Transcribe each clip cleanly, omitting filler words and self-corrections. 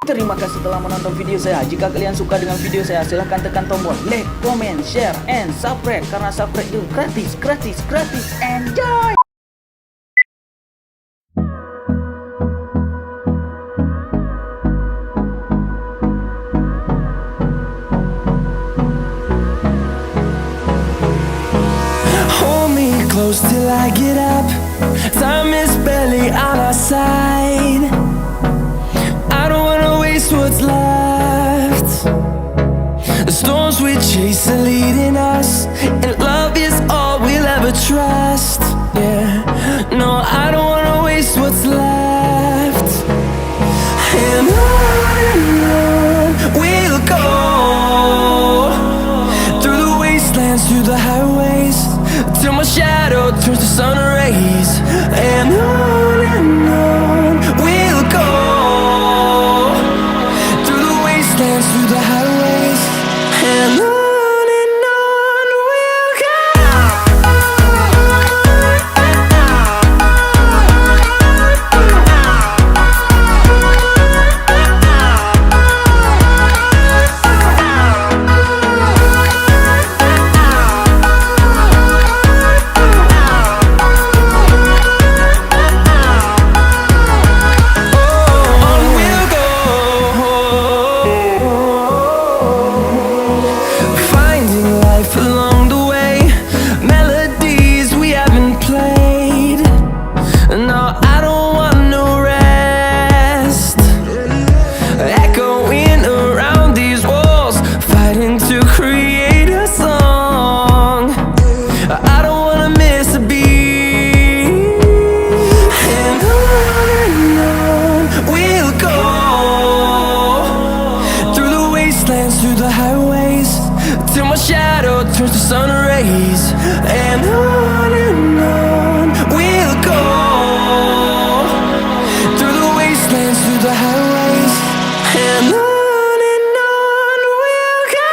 Terima kasih telah menonton video saya. Jika kalian suka dengan video saya, silahkan tekan tombol like, comment, share, and subscribe. Karena subscribe itu gratis. Enjoy! Hold me close till I get up. Time is barely on our side. I don't wanna waste what's left. The storms we chase are leading us, and love is all we'll ever trust. Yeah, no, I don't wanna waste what's left. And on we'll go, through the wastelands, through the highways, till my shadow turns to sun rays. And on we'll go, through the wastelands, through the highways, and on we'll go. Through the highways, till my shadow turns to sun rays. And on we'll go, through the wastelands, through the highways, and on we'll go.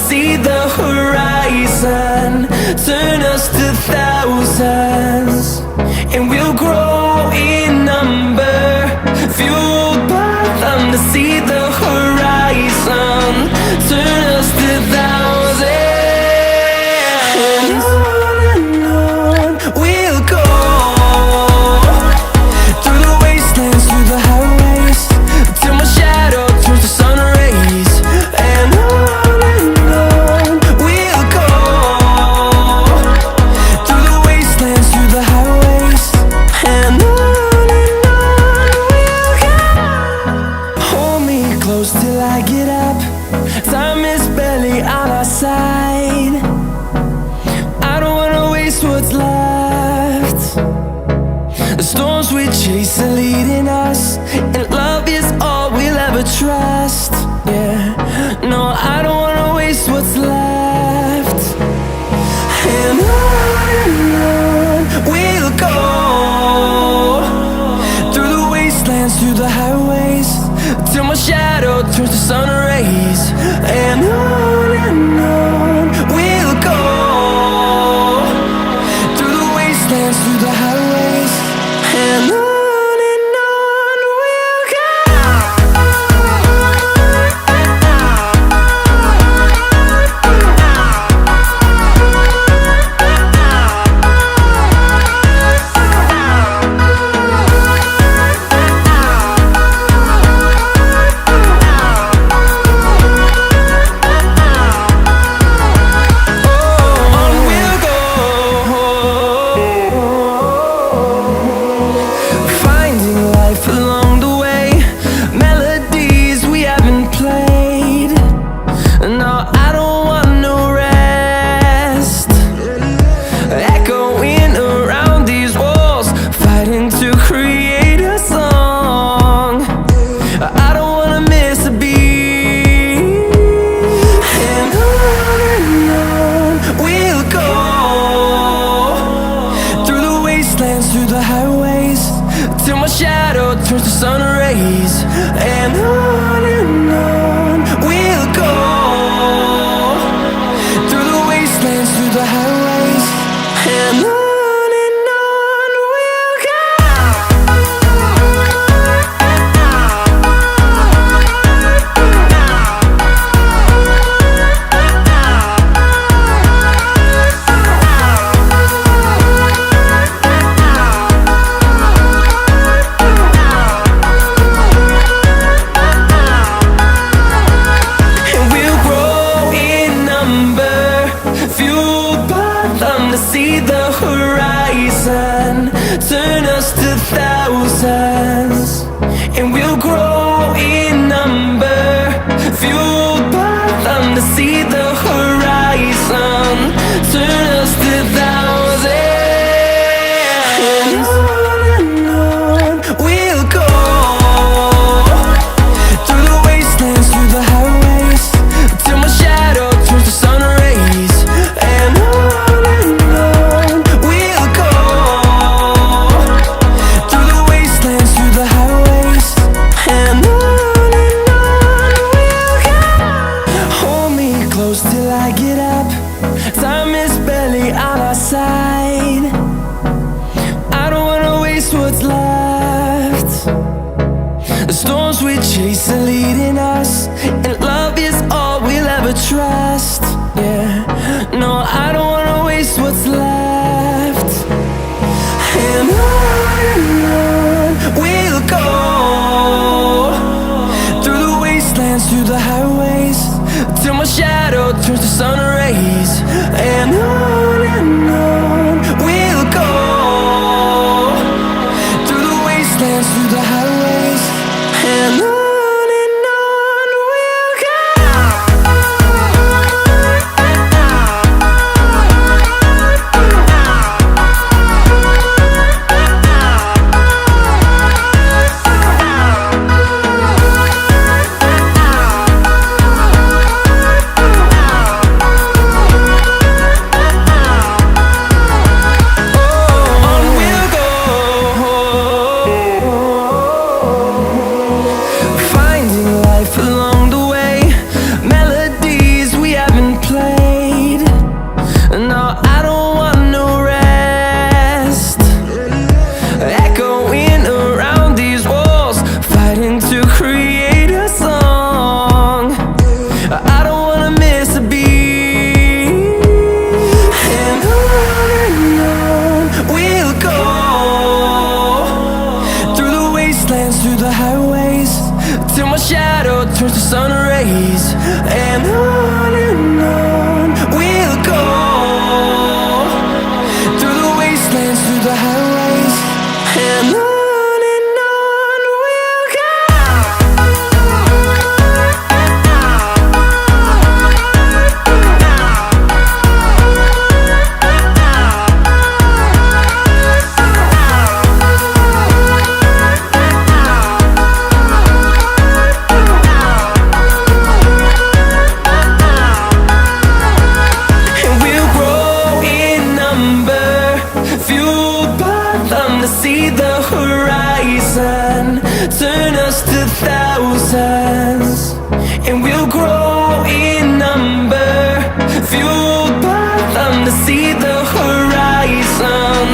See the horizon turn us to thousands, and we'll grow in number, fueled by them to see the horizon turn us to thousands. And on we'll go, through the wastelands, through the highways, till my shadow turns to sun rays. And on till I get up. Time is barely on our side. I don't wanna waste what's left. The storms we chase are leading us, and love is all we'll ever trust. Yeah, no, I don't wanna waste what's left. And on we'll go, through the wastelands, through the highways, till my shadow turns to sun rays. And on we'll go, through the wastelands, through the highways, and on we'll go. through the highways, till my shadow turns to sun rays. And on we'll go, through the wastelands, through the highways, and on we'll go. Through the highways, till my shadow turns to sun rays. And on we'll go, through the wastelands, through the highways, and on we'll go. See the horizon turn us to thousands, and we'll grow in number, fueled by them to see the horizon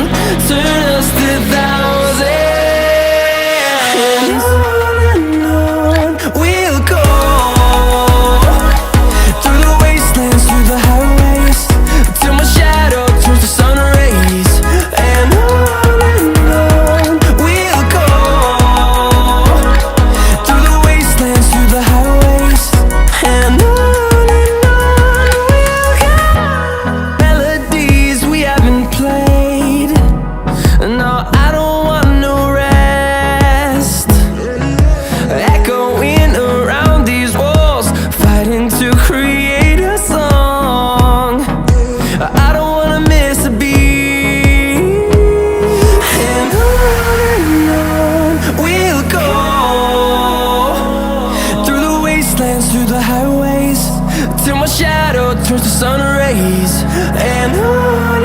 turn us to thousands. And on we'll go, through the wastelands, through the highways, till my shadow turns to sun rays. And through the highways, till my shadow turns to sun rays. And on